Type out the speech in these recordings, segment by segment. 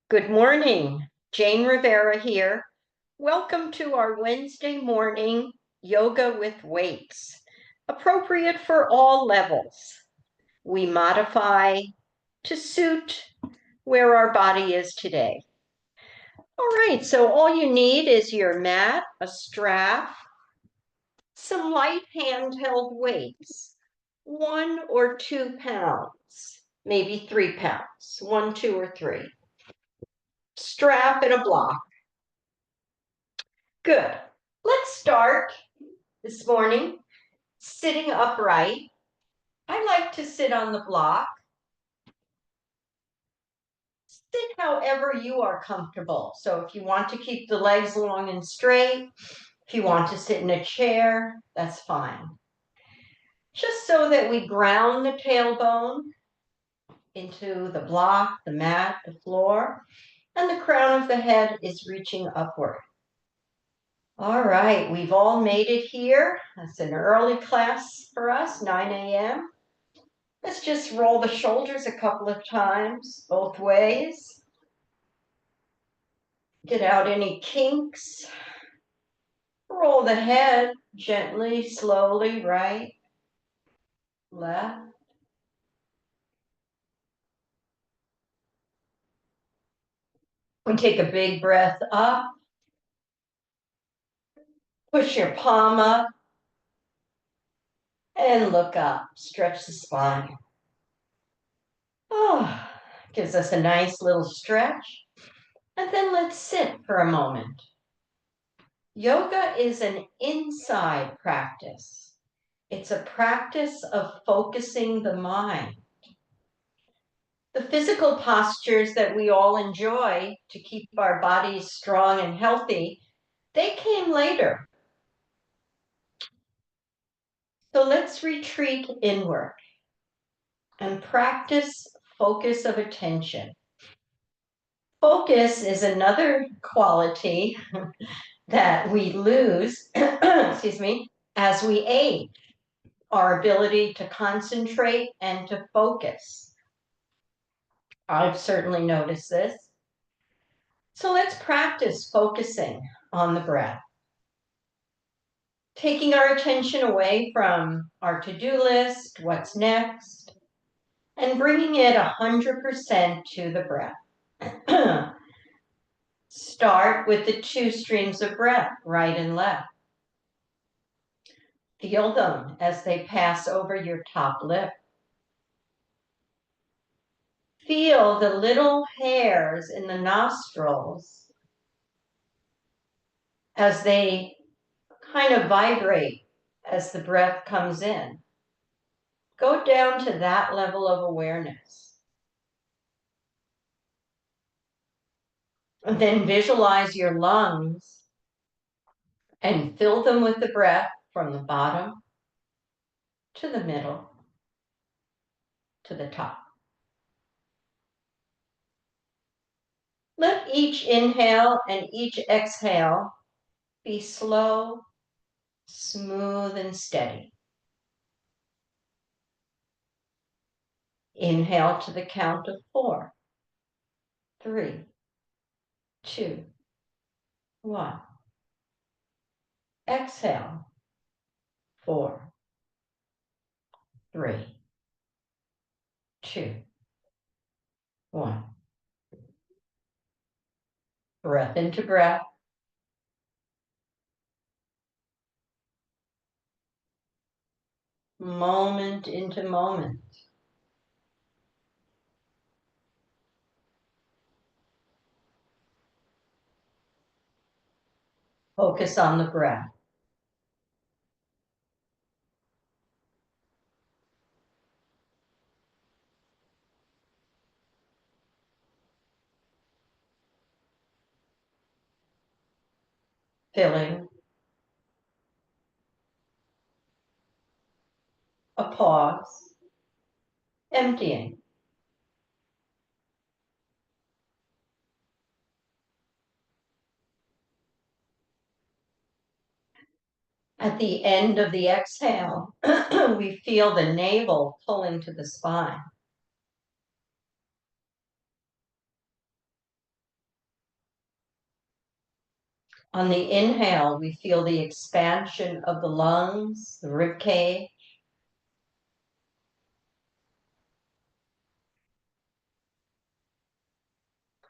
Good morning. Jane Rivera here. Welcome to our Wednesday morning yoga with weights, appropriate for all levels. We modify to suit where our body is today. All right, so all you need is your mat, a strap, some light handheld weights, 1 or 2 pounds, maybe 3 pounds, 1, 2, or 3. Strap and a block. Good. Let's start this morning sitting upright. I like to sit on the block. Sit however you are comfortable. So if you want to keep the legs long and straight, if you want to sit in a chair, that's fine. Just so that we ground the tailbone into the block, the mat, the floor, and the crown of the head is reaching upward. All right, we've all made it here. That's an early class for us, 9 a.m. Let's just roll the shoulders a couple of times, both ways. Get out any kinks. Roll the head gently, slowly, right, left. And take a big breath up. Push your palm up and look up. Stretch the spine. Oh, gives us a nice little stretch. And then let's sit for a moment. Yoga is an inside practice. It's a practice of focusing the mind. The physical postures that we all enjoy to keep our bodies strong and healthy, they came later. So let's retreat inward and practice focus of attention. Focus is another quality that we lose, excuse me, as we age, our ability to concentrate and to focus. I've certainly noticed this. So let's practice focusing on the breath. Taking our attention away from our to-do list, what's next, and bringing it 100% to the breath. Start with the 2 streams of breath, right and left. Feel them as they pass over your top lip. Feel the little hairs in the nostrils as they kind of vibrate as the breath comes in. Go down to that level of awareness. And then visualize your lungs and fill them with the breath from the bottom to the middle to the top. Let each inhale and each exhale be slow, smooth, and steady. Inhale to the count of 4, 3, 2, 1. Exhale, 4, 3, 2, 1. Breath into breath. Moment into moment. Focus on the breath. Filling. A pause. Emptying. At the end of the exhale, we feel the navel pulling to the spine. On the inhale, we feel the expansion of the lungs, the rib cage.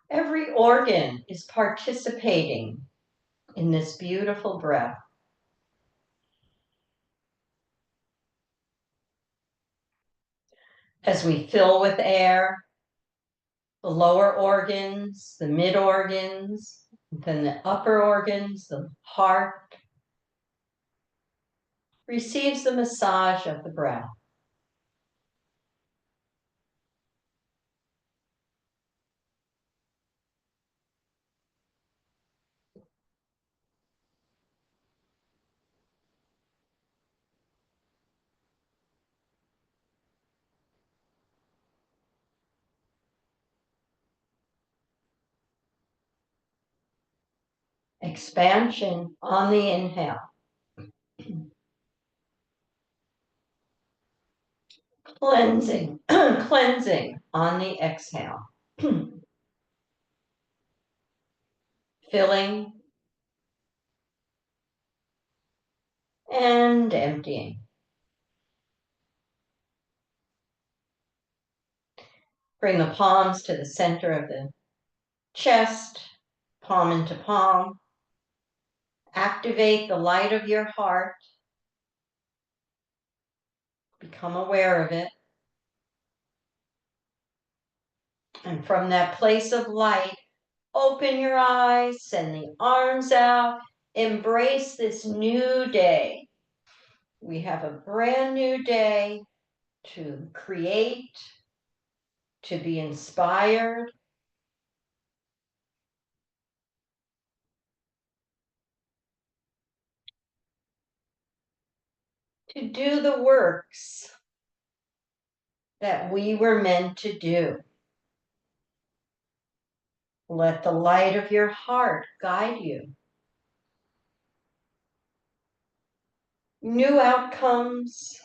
Every organ is participating in this beautiful breath. As we fill with air, the lower organs, the mid organs, then the upper organs, the heart, receives the massage of the breath. Expansion on the inhale. Cleansing, cleansing on the exhale. Filling and emptying. Bring the palms to the center of the chest, palm into palm. Activate the light of your heart. Become aware of it. And from that place of light, open your eyes, send the arms out, embrace this new day. We have a brand new day to create, to be inspired, to do the works that we were meant to do. Let the light of your heart guide you. New outcomes,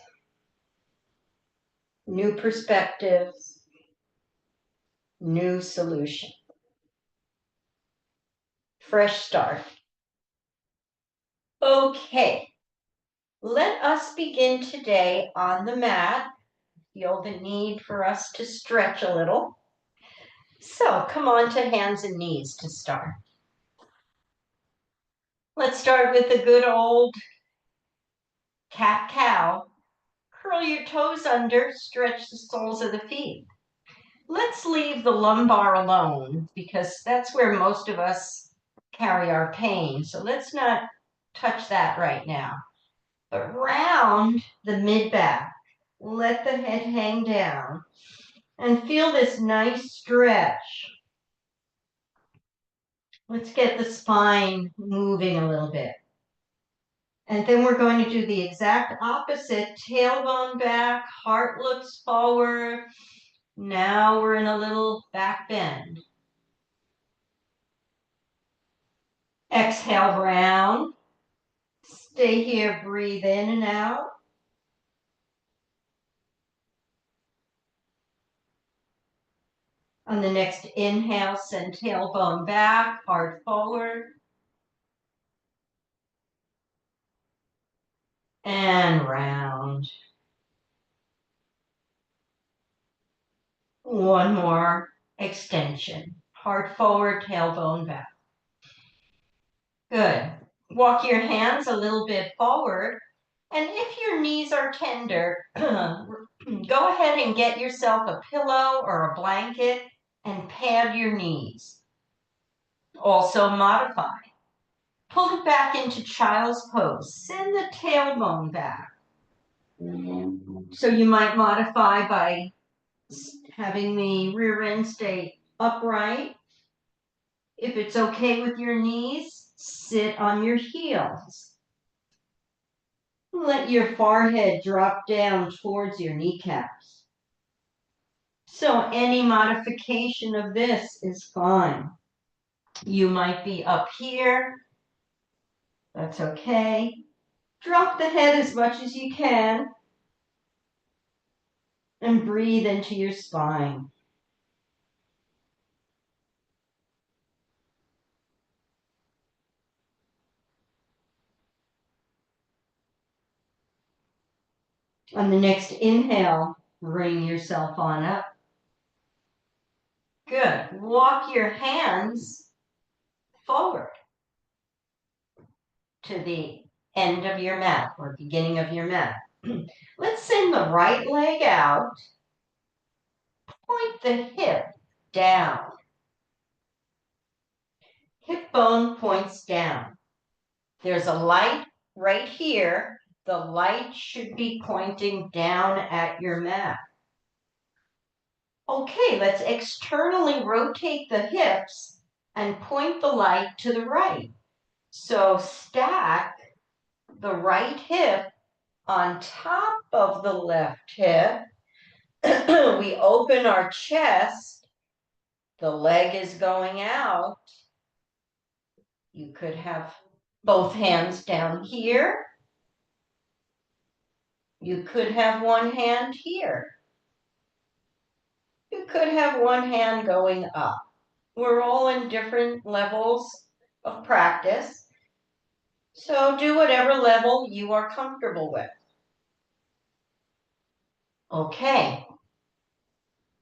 new perspectives, new solution. Fresh start. Okay, let us begin today on the mat. Feel the need for us to stretch a little. So come on to hands and knees to start. Let's start with the good old cat-cow. Curl your toes under, stretch the soles of the feet. Let's leave the lumbar alone because that's where most of us carry our pain. So let's not touch that right now. But round the mid-back, let the head hang down and feel this nice stretch. Let's get the spine moving a little bit. And then we're going to do the exact opposite, tailbone back, heart looks forward. Now we're in a little back bend. Exhale, round. Stay here, breathe in and out. On the next inhale, send tailbone back, heart forward. And round. One more extension. Heart forward, tailbone back. Good. Walk your hands a little bit forward. And if your knees are tender, go ahead and get yourself a pillow or a blanket and pad your knees. Also modify. Pull it back into child's pose. Send the tailbone back. So you might modify by having the rear end stay upright. If it's okay with your knees, sit on your heels. Let your forehead drop down towards your kneecaps. So any modification of this is fine. You might be up here. That's okay. Drop the head as much as you can and breathe into your spine. On the next inhale, bring yourself on up. Good. Walk your hands forward to the end of your mat or beginning of your mat. Let's send the right leg out. Point the hip down. Hip bone points down. There's a light right here. The light should be pointing down at your mat. Okay, let's externally rotate the hips and point the light to the right. So stack the right hip on top of the left hip. We open our chest. The leg is going out. You could have both hands down here. You could have one hand here. You could have one hand going up. We're all in different levels of practice. So do whatever level you are comfortable with. Okay.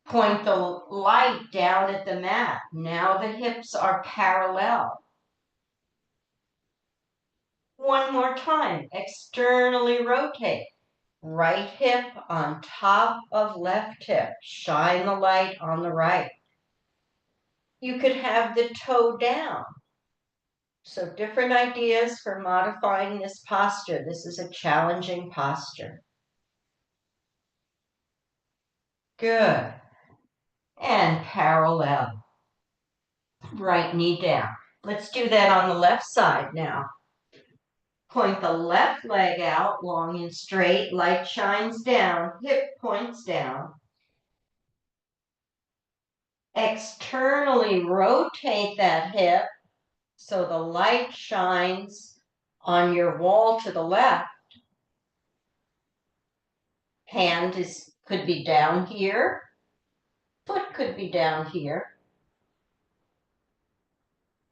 Point the light down at the mat. Now the hips are parallel. One more time. Externally rotate. Right hip on top of left hip. Shine the light on the right. You could have the toe down. So different ideas for modifying this posture. This is a challenging posture. Good. And parallel. Right knee down. Let's do that on the left side now. Point the left leg out, long and straight. Light shines down. Hip points down. Externally rotate that hip so the light shines on your wall to the left. Hand could be down here. Foot could be down here.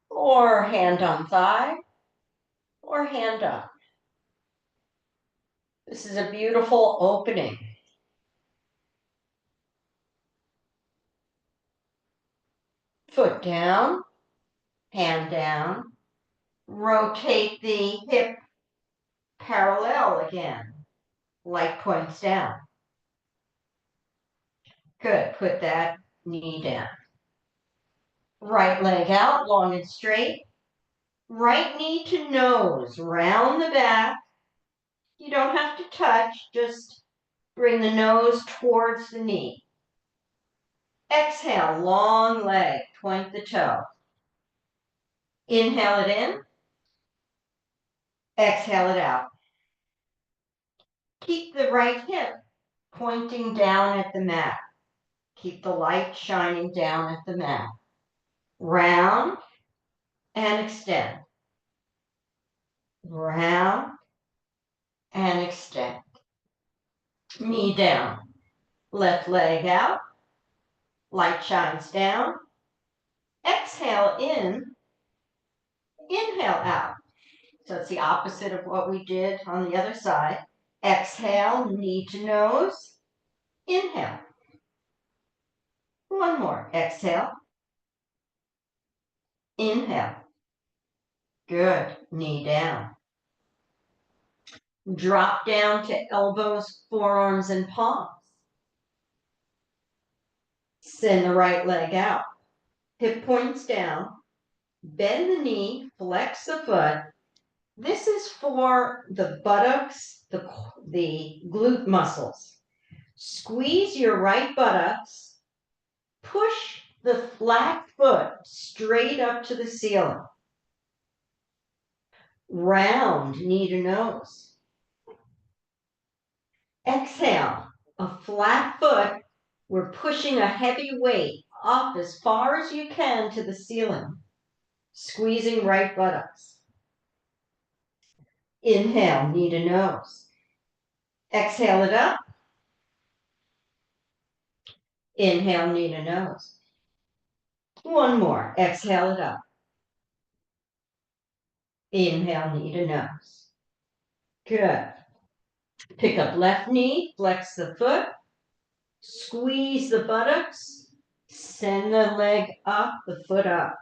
Or hand on thigh. Or hand up. This is a beautiful opening. Foot down. Hand down. Rotate the hip parallel again. Light points down. Good. Put that knee down. Right leg out, long and straight. Right knee to nose, round the back. You don't have to touch, just bring the nose towards the knee. Exhale, long leg, point the toe. Inhale it in. Exhale it out. Keep the right hip pointing down at the mat. Keep the light shining down at the mat. Round and extend. Round and extend. Knee down. Left leg out. Light shines down. Exhale in. Inhale out. So it's the opposite of what we did on the other side. Exhale, knee to nose. Inhale. One more. Exhale. Inhale. Good. Knee down. Drop down to elbows, forearms, and palms. Send the right leg out. Hip points down. Bend the knee. Flex the foot. This is for the buttocks, the glute muscles. Squeeze your right buttocks. Push the flat foot straight up to the ceiling. Round knee to nose. Exhale, a flat foot. We're pushing a heavy weight up as far as you can to the ceiling. Squeezing right buttocks. Inhale, knee to nose. Exhale it up. Inhale, knee to nose. One more. Exhale it up. Inhale, knee to nose. Good. Pick up left knee, flex the foot, squeeze the buttocks, send the leg up, the foot up.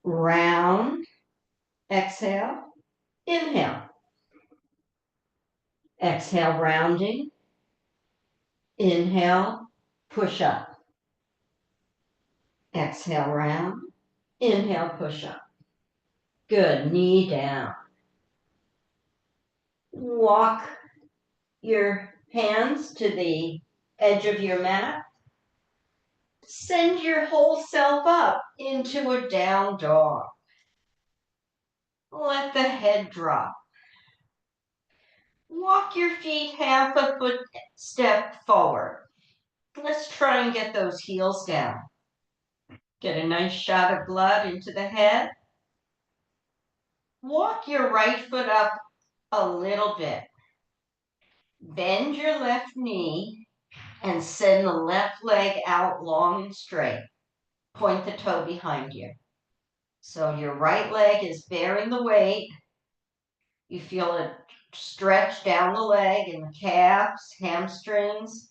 Round, exhale, inhale. Exhale, rounding. Inhale, push up. Exhale, round. Inhale, push up. Good, knee down. Walk your hands to the edge of your mat. Send your whole self up into a down dog. Let the head drop. Walk your feet half a foot step forward. Let's try and get those heels down. Get a nice shot of blood into the head. Walk your right foot up a little bit. Bend your left knee and send the left leg out long and straight. Point the toe behind you. So your right leg is bearing the weight. You feel it stretch down the leg in the calves, hamstrings.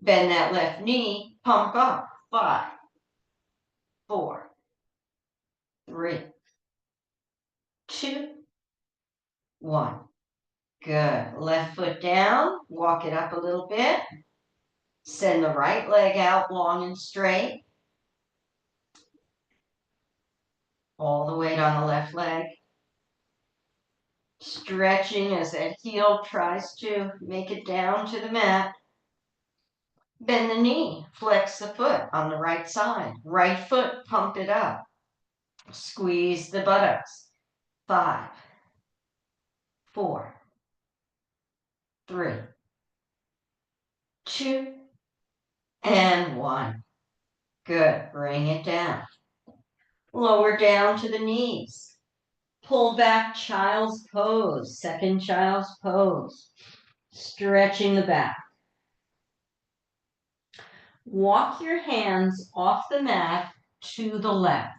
Bend that left knee, pump up. 5, 4, 3, 2, 1. Good. Left foot down, walk it up a little bit. Send the right leg out long and straight. All the weight on the left leg. Stretching as that heel tries to make it down to the mat. Bend the knee, flex the foot on the right side. Right foot, pump it up. Squeeze the buttocks. 5, 4, 3, 2, and 1. Good. Bring it down. Lower down to the knees. Pull back child's pose, second child's pose. Stretching the back. Walk your hands off the mat to the left.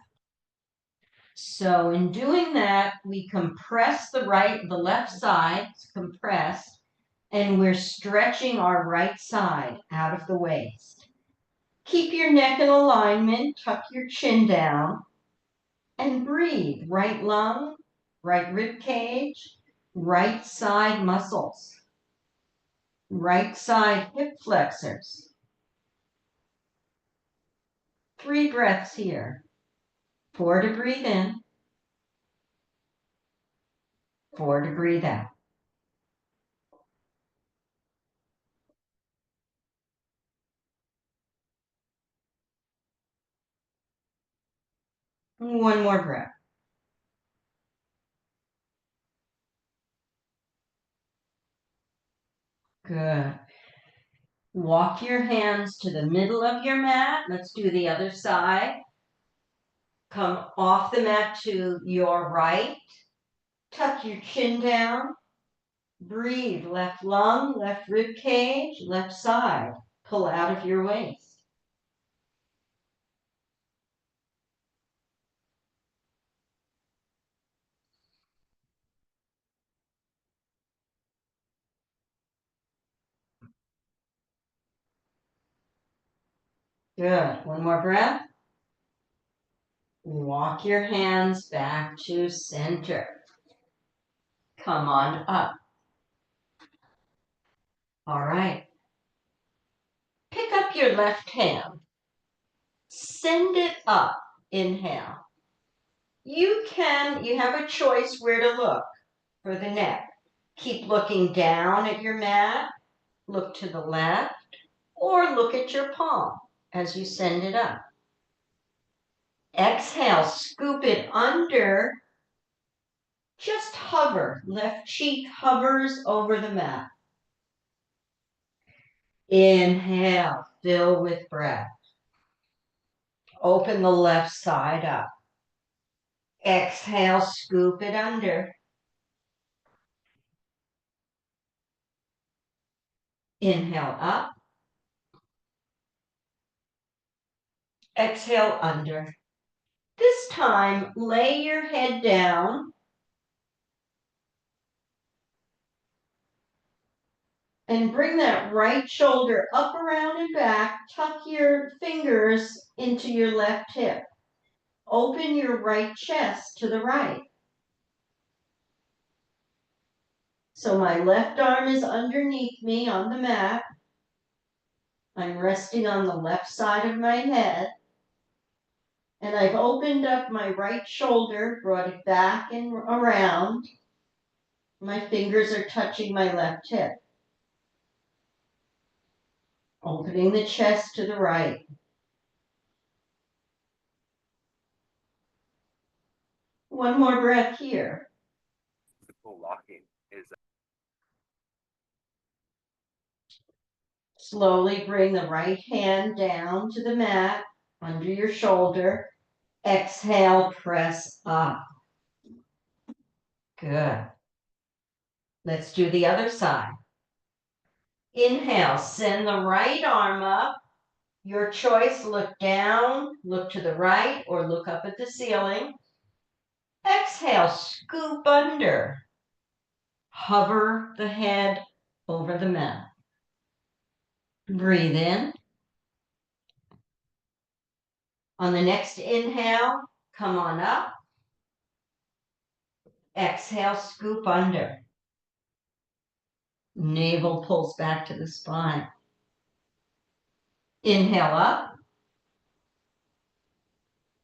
So in doing that, we compress the left side, compressed, and we're stretching our right side out of the waist. Keep your neck in alignment, tuck your chin down, and breathe. Right lung, right rib cage, right side muscles, right side hip flexors. 3 breaths here. 4 to breathe in, 4 to breathe out. One more breath. Good. Walk your hands to the middle of your mat. Let's do the other side. Come off the mat to your right. Tuck your chin down. Breathe. Left lung, left rib cage, left side. Pull out of your waist. Good. One more breath. Walk your hands back to center. Come on up. All right. Pick up your left hand. Send it up. Inhale. You have a choice where to look for the neck. Keep looking down at your mat, look to the left, or look at your palm as you send it up. Exhale, scoop it under. Just hover. Left cheek hovers over the mat. Inhale, fill with breath. Open the left side up. Exhale, scoop it under. Inhale up. Exhale under. This time, lay your head down And bring that right shoulder up, around, and back. Tuck your fingers into your left hip. Open your right chest to the right. So my left arm is underneath me on the mat. I'm resting on the left side of my head. And I've opened up my right shoulder, brought it back and around. My fingers are touching my left hip. Opening the chest to the right. One more breath here. Walking is Slowly bring the right hand down to the mat, under your shoulder. Exhale, press up. Good. Let's do the other side. Inhale, send the right arm up. Your choice, look down, look to the right, or look up at the ceiling. Exhale, scoop under. Hover the head over the mat. Breathe in. On the next inhale, come on up. Exhale, scoop under. Navel pulls back to the spine. Inhale up.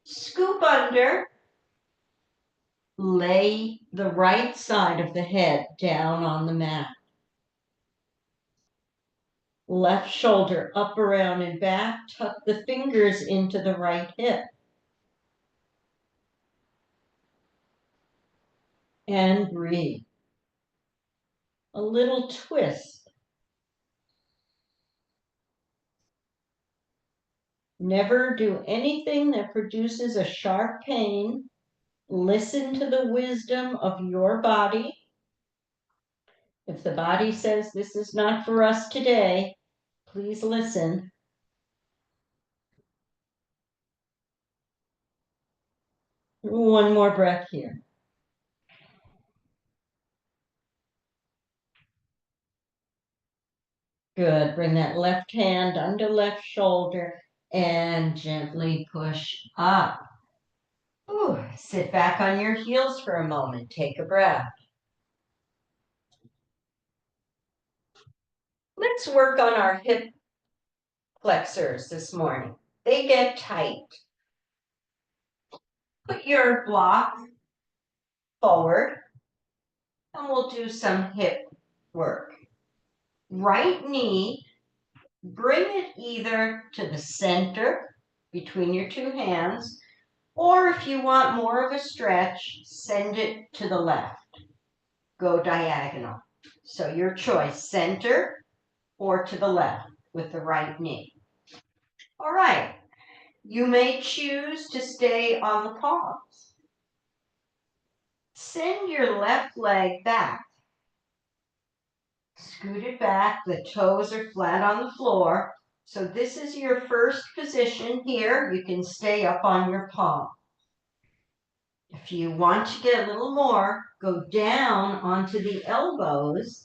Scoop under. Lay the right side of the head down on the mat. Left shoulder up, around, and back. Tuck the fingers into the right hip. And breathe. A little twist. Never do anything that produces a sharp pain. Listen to the wisdom of your body. If the body says this is not for us today, please listen. One more breath here. Good. Bring that left hand under left shoulder and gently push up. Ooh, sit back on your heels for a moment. Take a breath. Let's work on our hip flexors this morning. They get tight. Put your block forward and we'll do some hip work. Right knee, bring it either to the center between your two hands, or if you want more of a stretch, send it to the left. Go diagonal. So your choice, center or to the left with the right knee. All right. You may choose to stay on the palms. Send your left leg back. Scoot it back. The toes are flat on the floor. So this is your first position here. You can stay up on your palm. If you want to get a little more, go down onto the elbows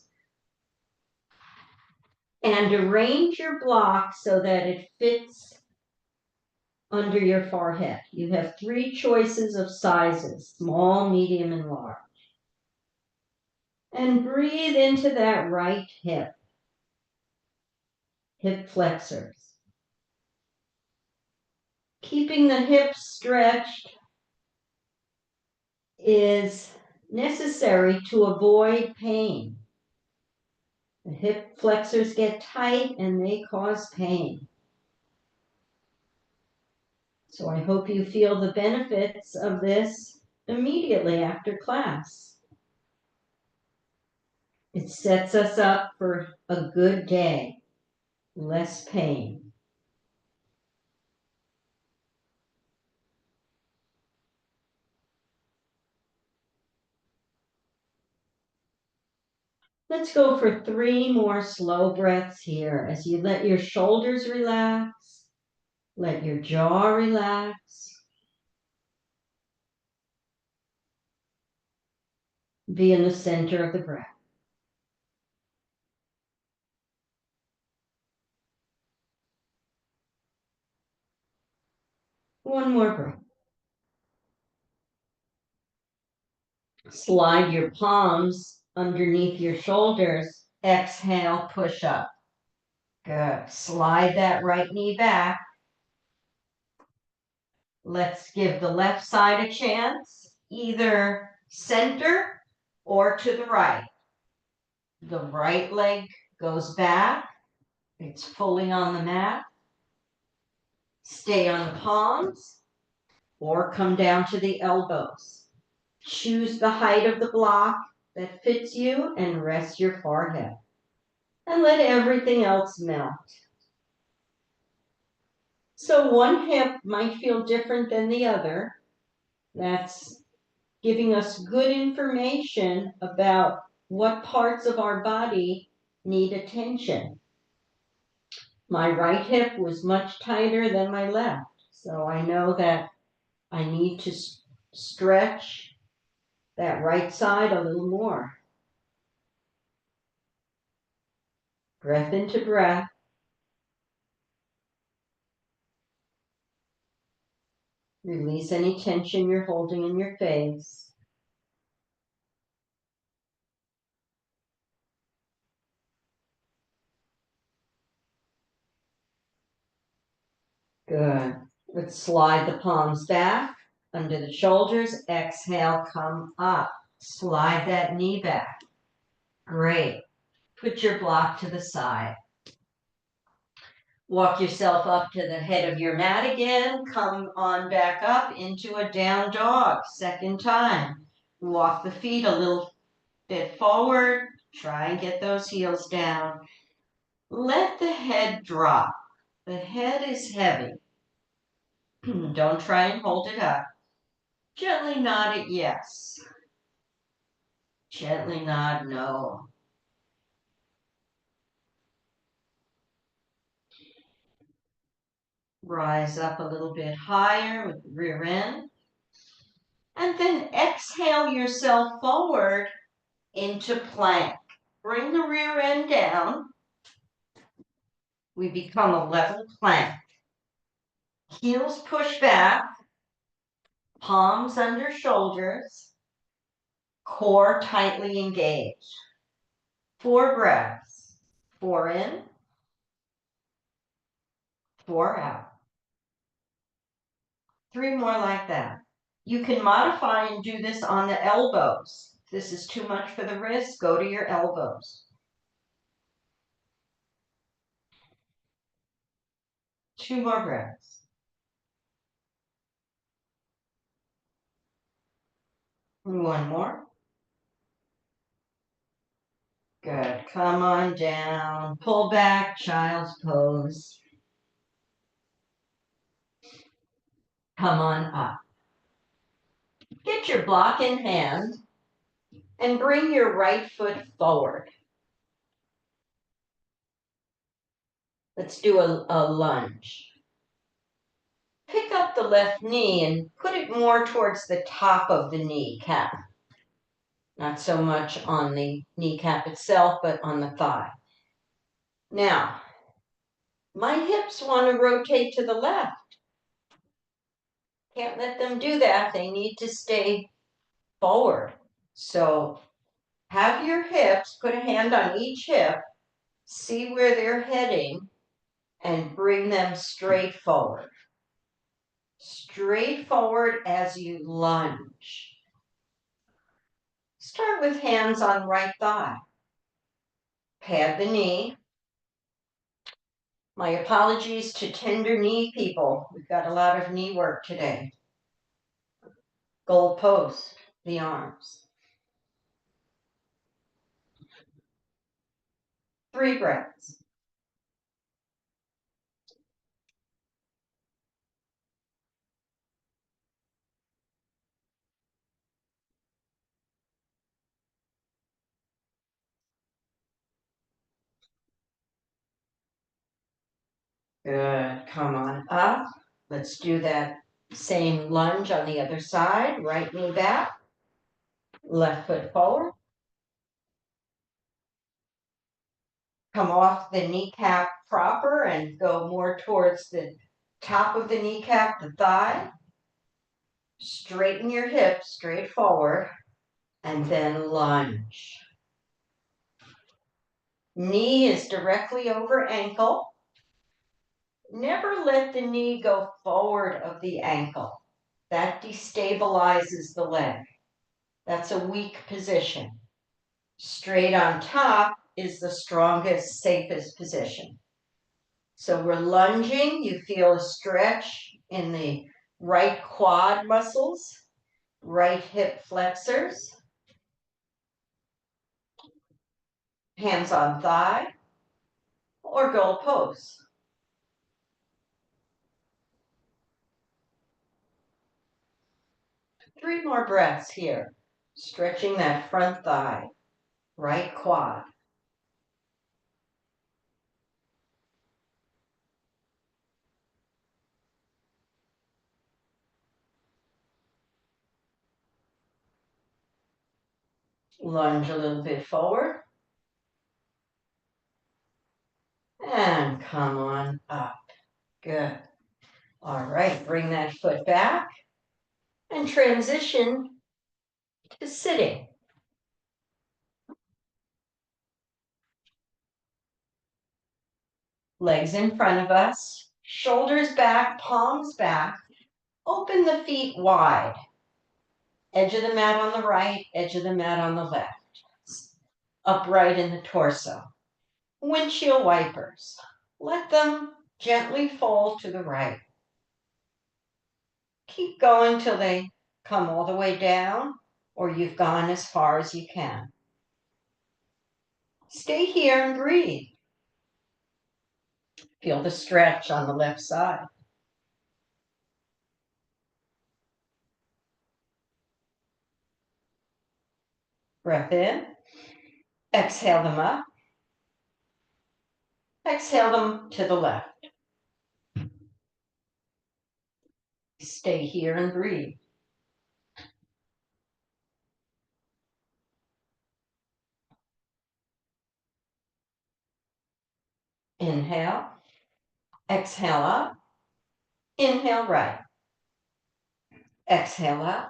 and arrange your block so that it fits under your forehead. You have 3 choices of sizes: small, medium, and large. And breathe into that right hip. Hip flexors. Keeping the hips stretched is necessary to avoid pain. The hip flexors get tight and they cause pain. So I hope you feel the benefits of this immediately after class. It sets us up for a good day, less pain. Let's go for 3 more slow breaths here as you let your shoulders relax, let your jaw relax. Be in the center of the breath. One more breath. Slide your palms underneath your shoulders. Exhale, push up. Good. Slide that right knee back. Let's give the left side a chance, either center or to the right. The right leg goes back. It's fully on the mat. Stay on the palms or come down to the elbows. Choose the height of the block that fits you and rest your forehead. And let everything else melt. So one hip might feel different than the other. That's giving us good information about what parts of our body need attention. My right hip was much tighter than my left, so I know that I need to stretch that right side a little more. Breath into breath. Release any tension you're holding in your face. Good. Let's slide the palms back under the shoulders. Exhale, come up. Slide that knee back. Great. Put your block to the side. Walk yourself up to the head of your mat again. Come on back up into a down dog. Second time. Walk the feet a little bit forward. Try and get those heels down. Let the head drop. The head is heavy. Don't try and hold it up. Gently nod it yes. Gently nod no. Rise up a little bit higher with the rear end. And then exhale yourself forward into plank. Bring the rear end down. We become a level plank. Heels push back. Palms under shoulders. Core tightly engaged. 4 breaths. 4 in. 4 out. 3 more like that. You can modify and do this on the elbows. If this is too much for the wrists, go to your elbows. 2 more breaths. 1 more. Good. Come on down. Pull back, child's pose. Come on up. Get your block in hand and bring your right foot forward. Let's do a lunge. Pick up the left knee and put it more towards the top of the kneecap. Not so much on the kneecap itself, but on the thigh. Now, my hips want to rotate to the left. Can't let them do that. They need to stay forward. So have your hips, put a hand on each hip, see where they're heading, and bring them straight forward. Straight forward as you lunge. Start with hands on right thigh. Pad the knee. My apologies to tender knee people. We've got a lot of knee work today. Goal post, the arms. 3 breaths. Good. Come on up. Let's do that same lunge on the other side. Right knee back. Left foot forward. Come off the kneecap proper and go more towards the top of the kneecap, the thigh. Straighten your hips straight forward and then lunge. Knee is directly over ankle. Never let the knee go forward of the ankle. That destabilizes the leg. That's a weak position. Straight on top is the strongest, safest position. So we're lunging. You feel a stretch in the right quad muscles, right hip flexors, hands on thigh, or goal pose. Three more breaths here, stretching that front thigh, right quad. Lunge a little bit forward. And come on up. Good. All right, bring that foot back and transition to sitting. Legs in front of us, shoulders back, palms back. Open the feet wide. Edge of the mat on the right, edge of the mat on the left. Upright in the torso. Windshield wipers. Let them gently fold to the right. Keep going till they come all the way down or you've gone as far as you can. Stay here and breathe. Feel the stretch on the left side. Breath in. Exhale them up. Exhale them to the left. Stay here and breathe. Inhale. Exhale up. Inhale right. Exhale up.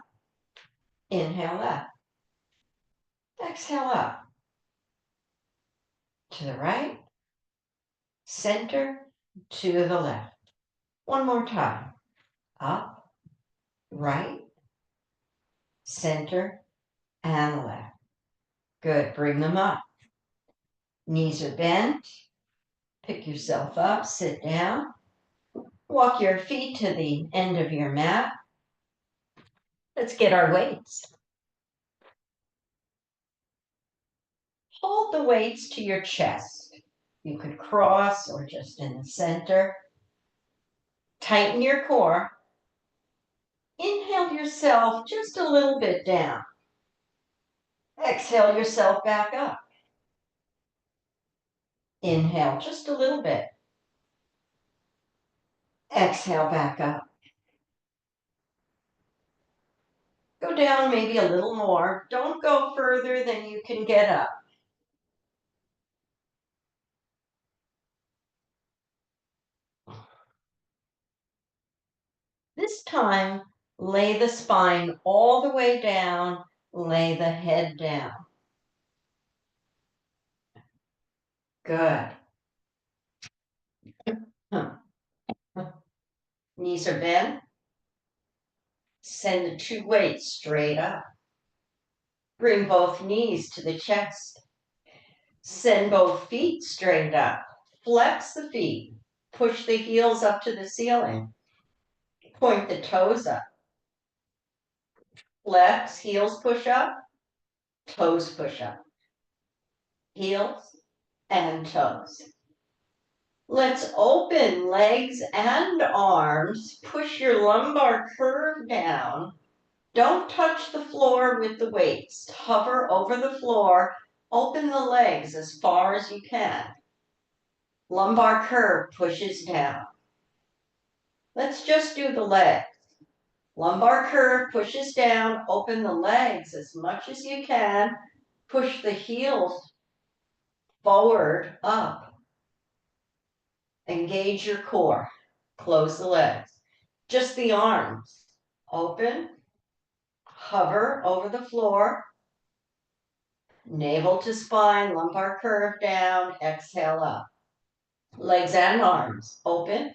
Inhale left. Exhale up. To the right. Center to the left. One more time. Up, right, center, and left. Good. Bring them up. Knees are bent. Pick yourself up. Sit down. Walk your feet to the end of your mat. Let's get our weights. Hold the weights to your chest. You could cross or just in the center. Tighten your core. Inhale yourself just a little bit down. Exhale yourself back up. Inhale just a little bit. Exhale back up. Go down maybe a little more. Don't go further than you can get up. This time, lay the spine all the way down. Lay the head down. Good. Knees are bent. Send the two weights straight up. Bring both knees to the chest. Send both feet straight up. Flex the feet. Push the heels up to the ceiling. Point the toes up. Flex, heels push up, toes push up. Heels and toes. Let's open legs and arms. Push your lumbar curve down. Don't touch the floor with the weights. Hover over the floor. Open the legs as far as you can. Lumbar curve pushes down. Let's just do the legs. Lumbar curve pushes down. Open the legs as much as you can. Push the heels forward, up. Engage your core. Close the legs. Just the arms. Open. Hover over the floor. Navel to spine, lumbar curve down, exhale up. Legs and arms open.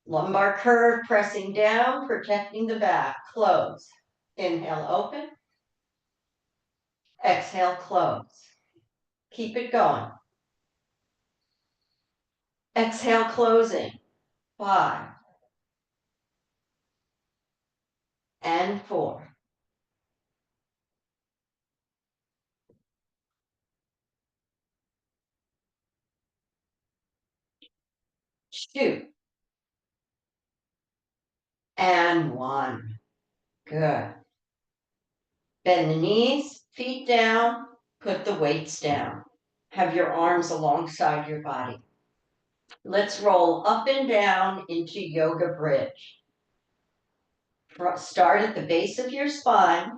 Lumbar curve pressing down, protecting the back. Close. Inhale, open. Exhale, close. Keep it going. Exhale, closing. 5 and 4. Two and 1. Good. Bend the knees, feet down, put the weights down. Have your arms alongside your body. Let's roll up and down into yoga bridge. Start at the base of your spine.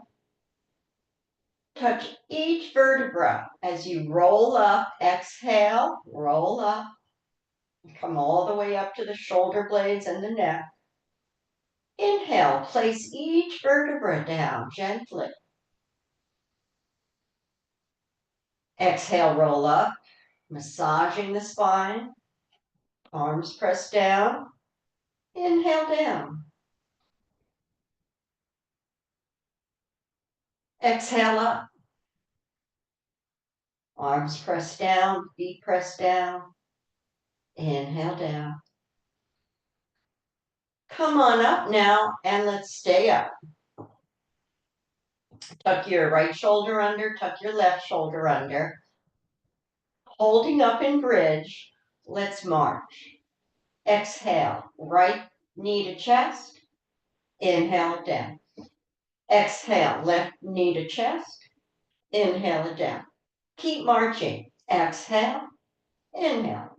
Touch each vertebra as you roll up. Exhale, roll up. Come all the way up to the shoulder blades and the neck. Inhale, place each vertebra down gently. Exhale, roll up, massaging the spine. Arms pressed down. Inhale down. Exhale up. Arms pressed down, feet pressed down. Inhale down. Come on up now and let's stay up. Tuck your right shoulder under, tuck your left shoulder under. Holding up in bridge, let's march. Exhale, right knee to chest. Inhale it down. Exhale, left knee to chest. Inhale it down. Keep marching. Exhale, inhale.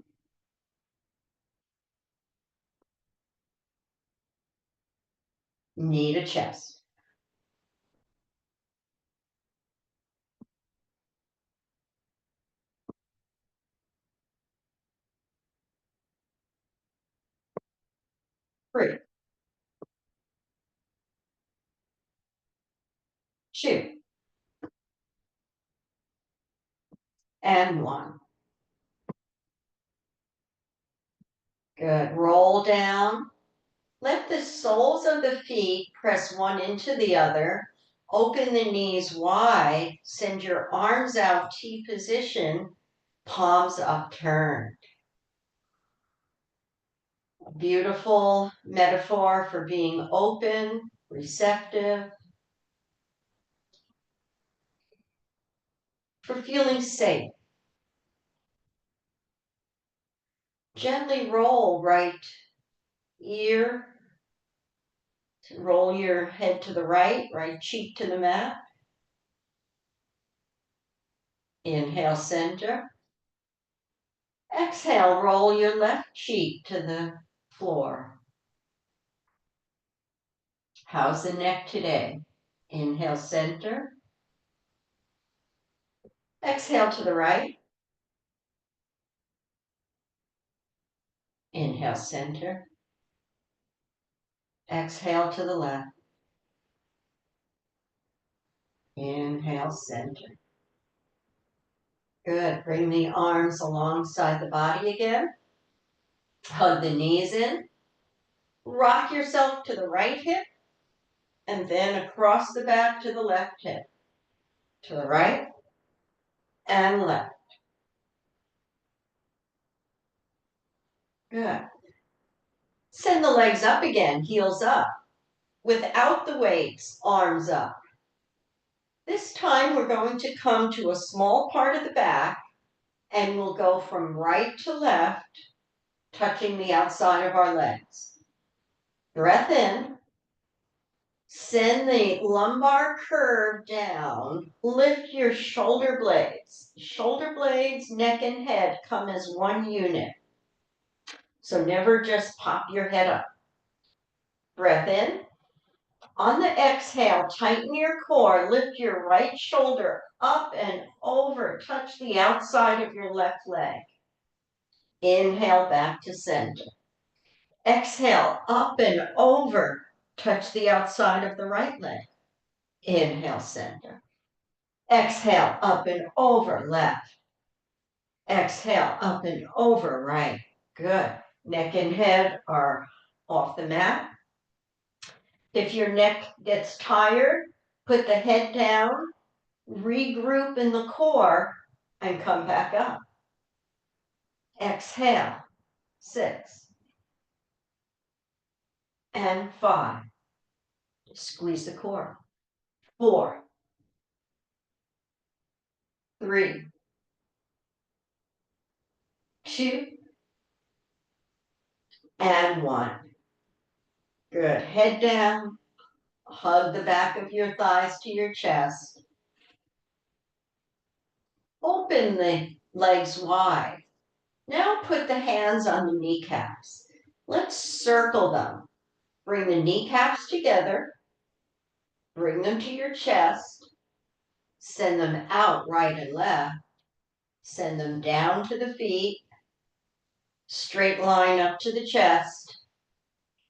Knee to chest. Three, two, and 1. Good. Roll down. Let the soles of the feet press one into the other. Open the knees wide. Send your arms out, T position, palms upturned. Beautiful metaphor for being open, receptive, for feeling safe. Gently roll right ear, roll your head to the right cheek to the mat. Inhale, center. Exhale, roll your left cheek to the floor. How's the neck today? Inhale, center. Exhale to the right. Inhale, center. Exhale to the left. Inhale, center. Good. Bring the arms alongside the body again. Hug the knees in. Rock yourself to the right hip and then across the back to the left hip. To the right and left. Good. Send the legs up again, heels up. Without the weights, arms up. This time we're going to come to a small part of the back and we'll go from right to left, touching the outside of our legs. Breath in. Send the lumbar curve down. Lift your shoulder blades. Shoulder blades, neck, and head come as one unit. So never just pop your head up. Breath in. On the exhale, tighten your core. Lift your right shoulder up and over. Touch the outside of your left leg. Inhale back to center. Exhale, up and over. Touch the outside of the right leg. Inhale, center. Exhale, up and over, left. Exhale, up and over, right. Good. Neck and head are off the mat. If your neck gets tired, put the head down, regroup in the core, and come back up. Exhale, 6 and 5. Squeeze the core. 4, 3, 2, and 1. Good. Head down. Hug the back of your thighs to your chest. Open the legs wide. Now put the hands on the kneecaps. Let's circle them. Bring the kneecaps together. Bring them to your chest. Send them out right and left. Send them down to the feet. Straight line up to the chest.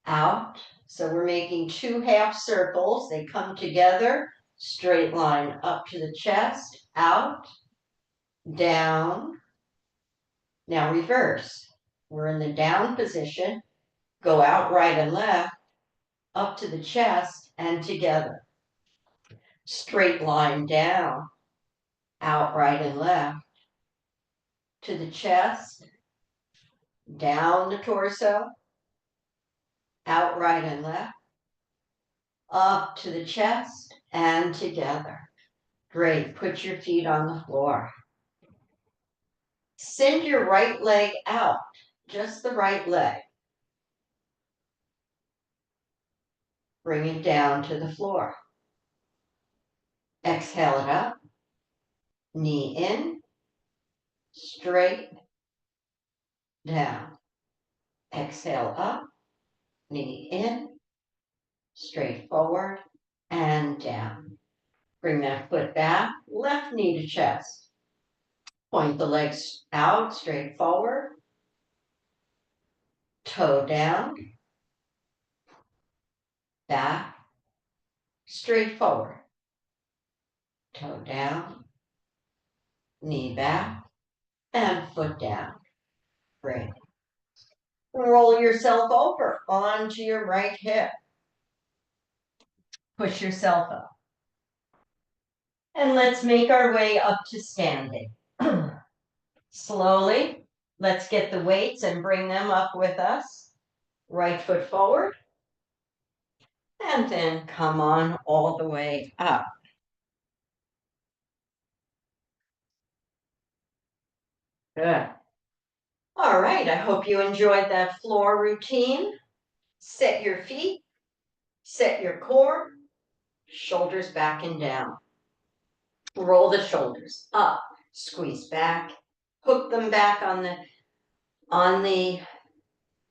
Out. So we're making 2 half circles. They come together. Straight line up to the chest. Out. Down. Now reverse. We're in the down position. Go out right and left. Up to the chest and together. Straight line down. Out right and left. To the chest. Down the torso. Out right and left. Up to the chest and together. Great. Put your feet on the floor. Send your right leg out. Just the right leg. Bring it down to the floor. Exhale it up. Knee in. Straight down. Exhale up. Knee in. Straight forward and down. Bring that foot back. Left knee to chest. Point the legs out, straight forward. Toe down. Back. Straight forward. Toe down. Knee back. And foot down. Great. Roll yourself over onto your right hip. Push yourself up. And let's make our way up to standing. Slowly, let's get the weights and bring them up with us. Right foot forward. And then come on all the way up. Good. All right, I hope you enjoyed that floor routine. Set your feet, set your core, shoulders back and down. Roll the shoulders up, squeeze back, hook them back on the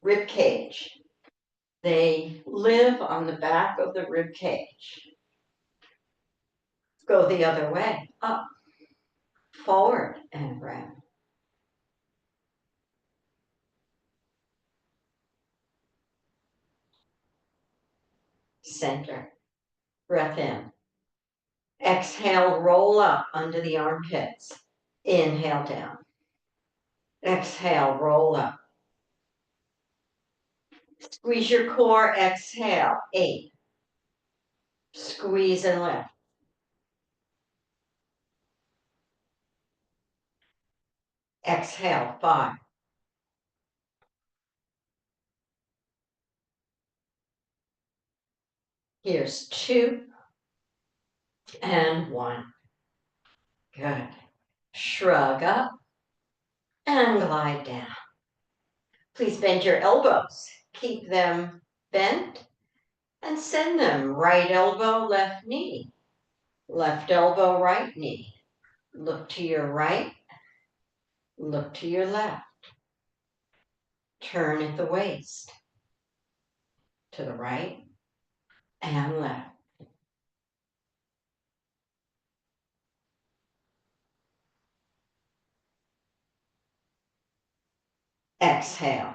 rib cage. They live on the back of the rib cage. Go the other way, up, forward, and round. Center. Breath in. Exhale, roll up under the armpits. Inhale down. Exhale, roll up. Squeeze your core, exhale, 8. Squeeze and lift. Exhale, 5. Here's 2 and 1. Good. Shrug up and glide down. Please bend your elbows. Keep them bent and send them right elbow, left knee. Left elbow, right knee. Look to your right. Look to your left. Turn at the waist. To the right and left. Exhale.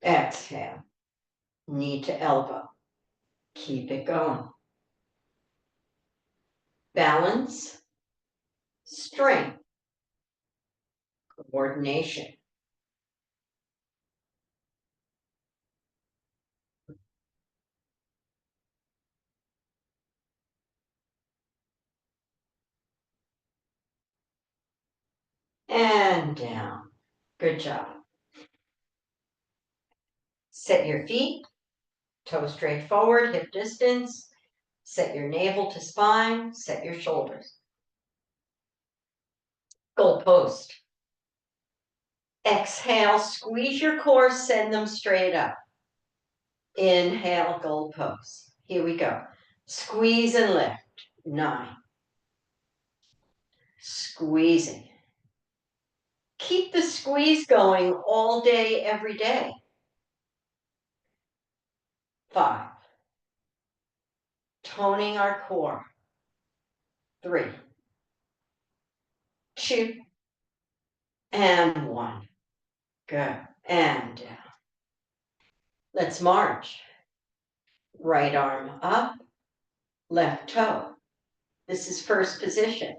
Exhale. Knee to elbow. Keep it going. Balance, strength, coordination. And down. Good job. Set your feet, toes straight forward, hip distance. Set your navel to spine, set your shoulders. Goal post. Exhale, squeeze your core, send them straight up. Inhale, goal post. Here we go. Squeeze and lift. 9. Squeezing. Keep the squeeze going all day, every day. 5. Toning our core. 3. 2. And 1. Good. And down. Let's march. Right arm up, left toe. This is first position.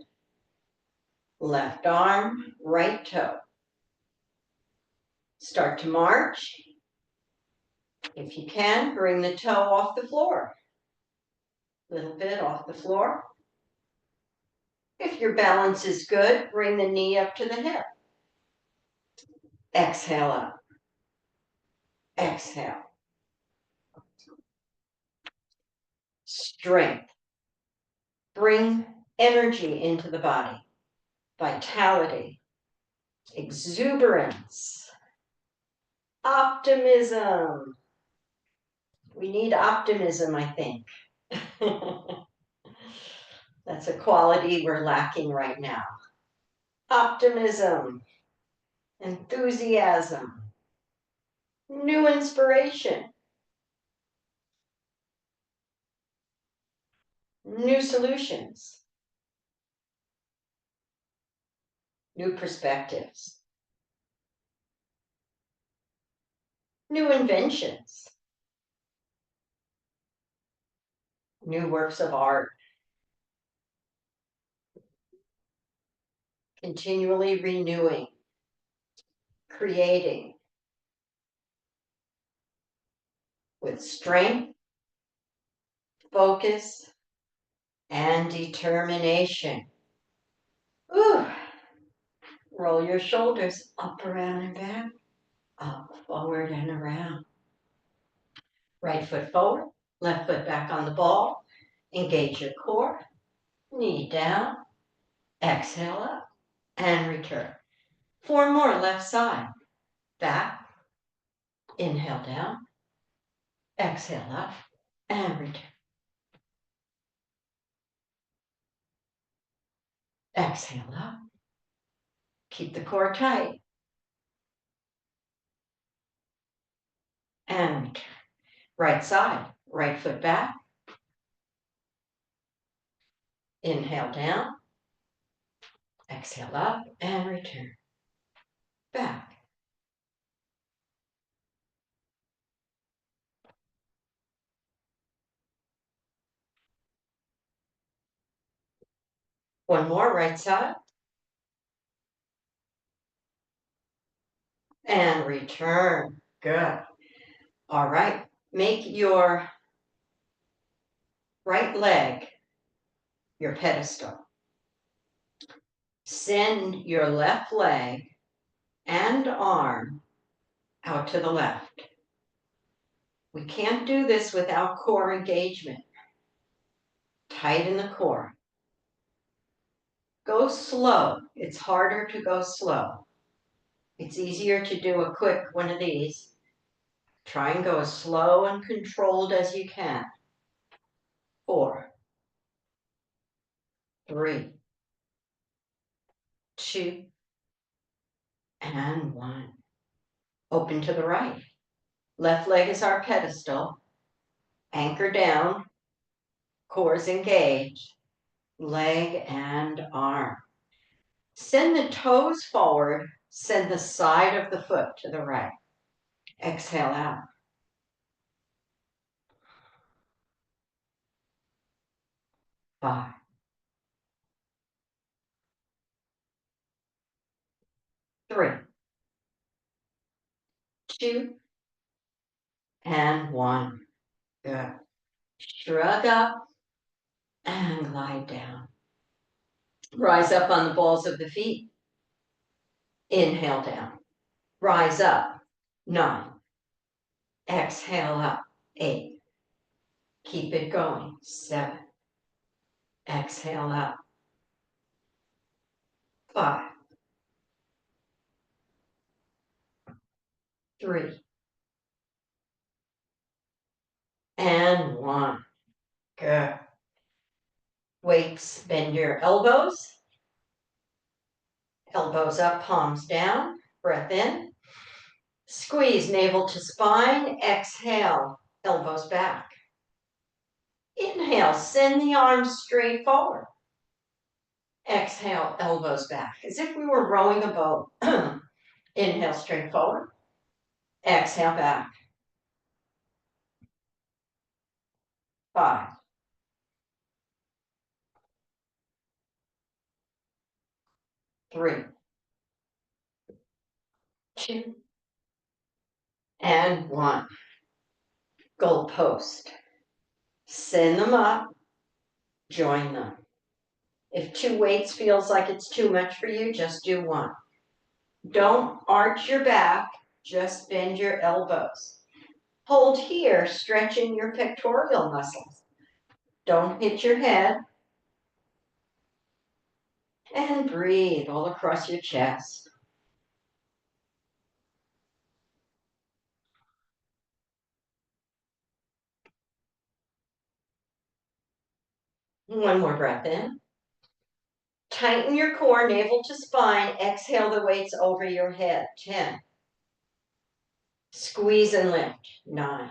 Left arm, right toe. Start to march. If you can, bring the toe off the floor. A little bit off the floor. If your balance is good, bring the knee up to the hip. Exhale up. Exhale. Strength. Bring energy into the body. Vitality. Exuberance. Optimism. We need optimism, I think. That's a quality we're lacking right now. Optimism, enthusiasm, new inspiration, new solutions, new perspectives, new inventions, new works of art, continually renewing, creating with strength, focus, and determination. Ooh. Roll your shoulders up, around, and back, up, forward, and around. Right foot forward, left foot back on the ball. Engage your core, knee down, exhale up, and return. 4 more, left side. Back, inhale down, exhale up, and return. Exhale up. Keep the core tight. And return. Right side, right foot back. Inhale down, exhale up, and return. Back. One more, right side. And return. Good. All right. Make your right leg your pedestal. Send your left leg and arm out to the left. We can't do this without core engagement. Tighten the core. Go slow. It's harder to go slow. It's easier to do a quick one of these. Try and go as slow and controlled as you can. 4, 3, 2, and 1. Open to the right. Left leg is our pedestal. Anchor down. Core is engaged. Leg and arm. Send the toes forward Send the side of the foot to the right. Exhale out. 5, 3, 2, and 1. Good. Shrug up and glide down. Rise up on the balls of the feet. Inhale down. Rise up. 9. Exhale up. 8. Keep it going. 7. Exhale up. 5, 3, and 1. Good. Weights, bend your elbows. Elbows up, palms down. Breath in. Squeeze navel to spine. Exhale, elbows back. Inhale, send the arms straight forward. Exhale, elbows back, as if we were rowing a boat. Inhale, straight forward. Exhale, back. 5, 3, 2, and 1. Goal post. Send them up. Join them. If 2 weights feels like it's too much for you, just do 1. Don't arch your back, just bend your elbows. Hold here, stretching your pectoral muscles. Don't hit your head. And breathe all across your chest. One more breath in. Tighten your core, navel to spine. Exhale the weights over your head. 10. Squeeze and lift. 9.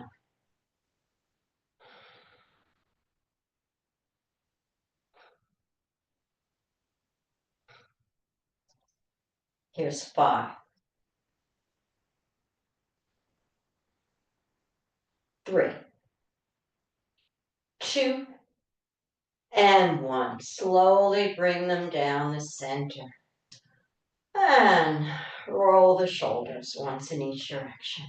Here's 5, 3, 2, and 1. Slowly bring them down the center. And roll the shoulders once in each direction.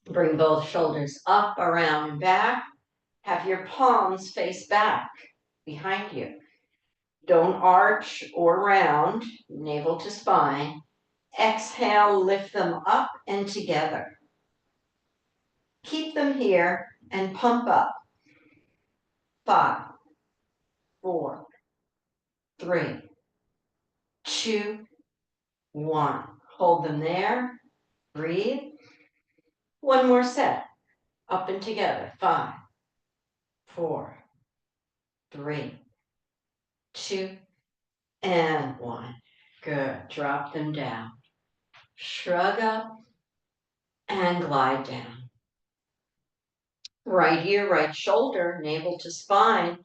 Bring both shoulders up, around, and back. Have your palms face back behind you. Don't arch or round, navel to spine. Exhale, lift them up and together. Keep them here and pump up. 5, 4, 3, 2, 1. Hold them there. Breathe. One more set. Up and together. 5, 4, 3, 2, and 1. Good. Drop them down. Shrug up and glide down. Right ear, right shoulder, navel to spine.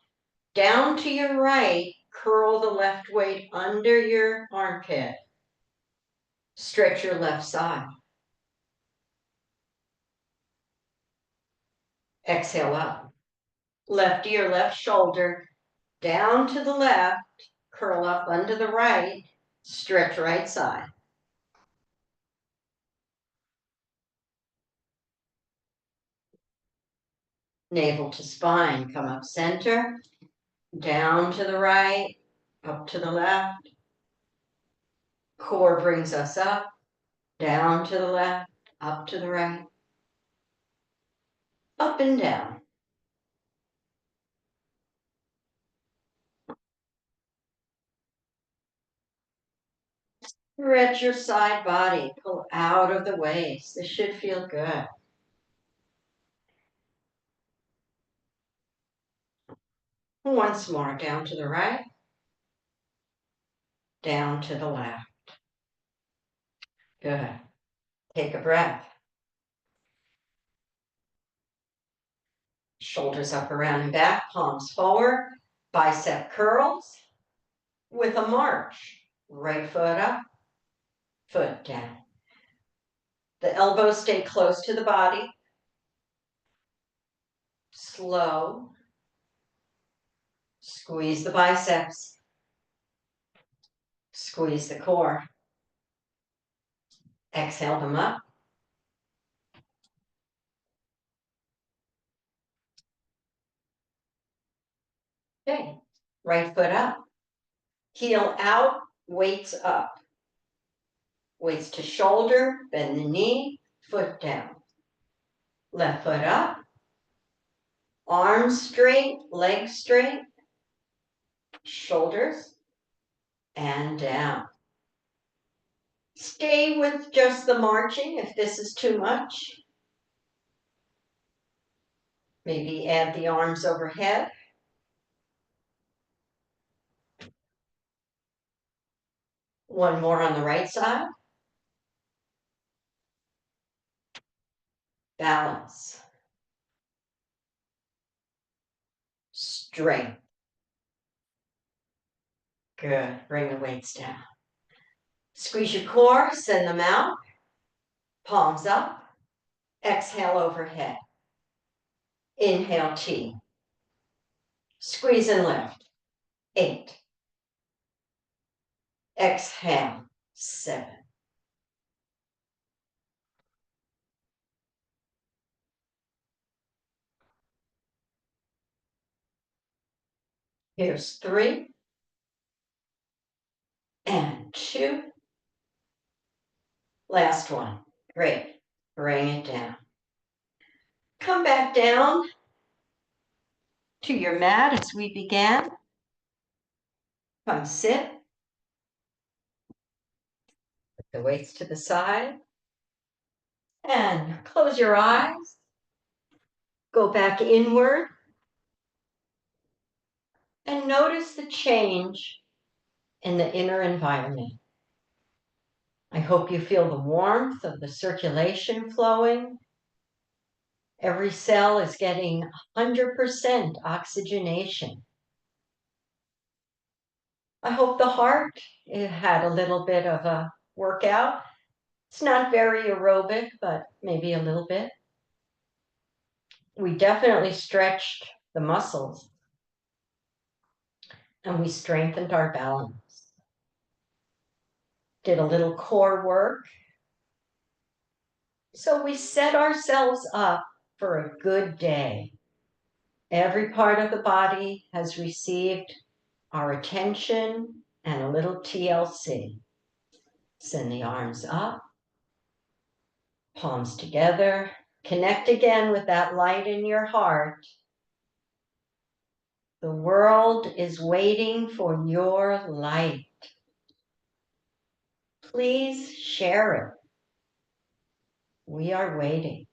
Down to your right, curl the left weight under your armpit. Stretch your left side. Exhale up. Left ear, left shoulder, down to the left, curl up under the right, stretch right side. Navel to spine, come up center, down to the right, up to the left. Core brings us up, down to the left, up to the right, up and down. Stretch your side body, pull out of the waist. This should feel good. Once more, down to the right, down to the left. Good. Take a breath. Shoulders up, around, and back, palms forward, bicep curls with a march. Right foot up, foot down. The elbows stay close to the body. Slow. Squeeze the biceps. Squeeze the core. Exhale them up. Okay, right foot up. Heel out, weights up. Weights to shoulder, bend the knee, foot down. Left foot up. Arms straight, legs straight. Shoulders and down. Stay with just the marching if this is too much. Maybe add the arms overhead. One more on the right side. Balance. Strength. Good. Bring the weights down. Squeeze your core, send them out. Palms up. Exhale overhead. Inhale, T. Squeeze and lift. 8. Exhale, 7. Here's 3. And 2. Last one. Great. Bring it down. Come back down to your mat as we began. Come sit. Put the weights to the side. And close your eyes. Go back inward. And notice the change in the inner environment. I hope you feel the warmth of the circulation flowing. Every cell is getting 100% oxygenation. I hope the heart had a little bit of a workout. It's not very aerobic, but maybe a little bit. We definitely stretched the muscles and we strengthened our balance. Did a little core work. So we set ourselves up for a good day. Every part of the body has received our attention and a little TLC. Send the arms up, palms together. Connect again with that light in your heart. The world is waiting for your light. Please share it. We are waiting.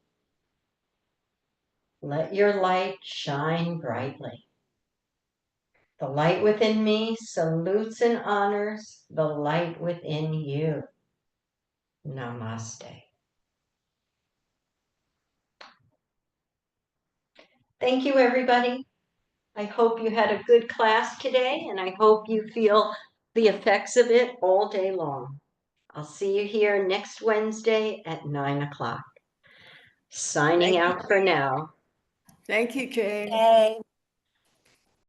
Let your light shine brightly. The light within me salutes and honors the light within you. Namaste. Thank you, everybody. I hope you had a good class today, and I hope you feel the effects of it all day long. I'll see you here next Wednesday at 9 o'clock. Signing out for now. Thank you, Jane. Okay.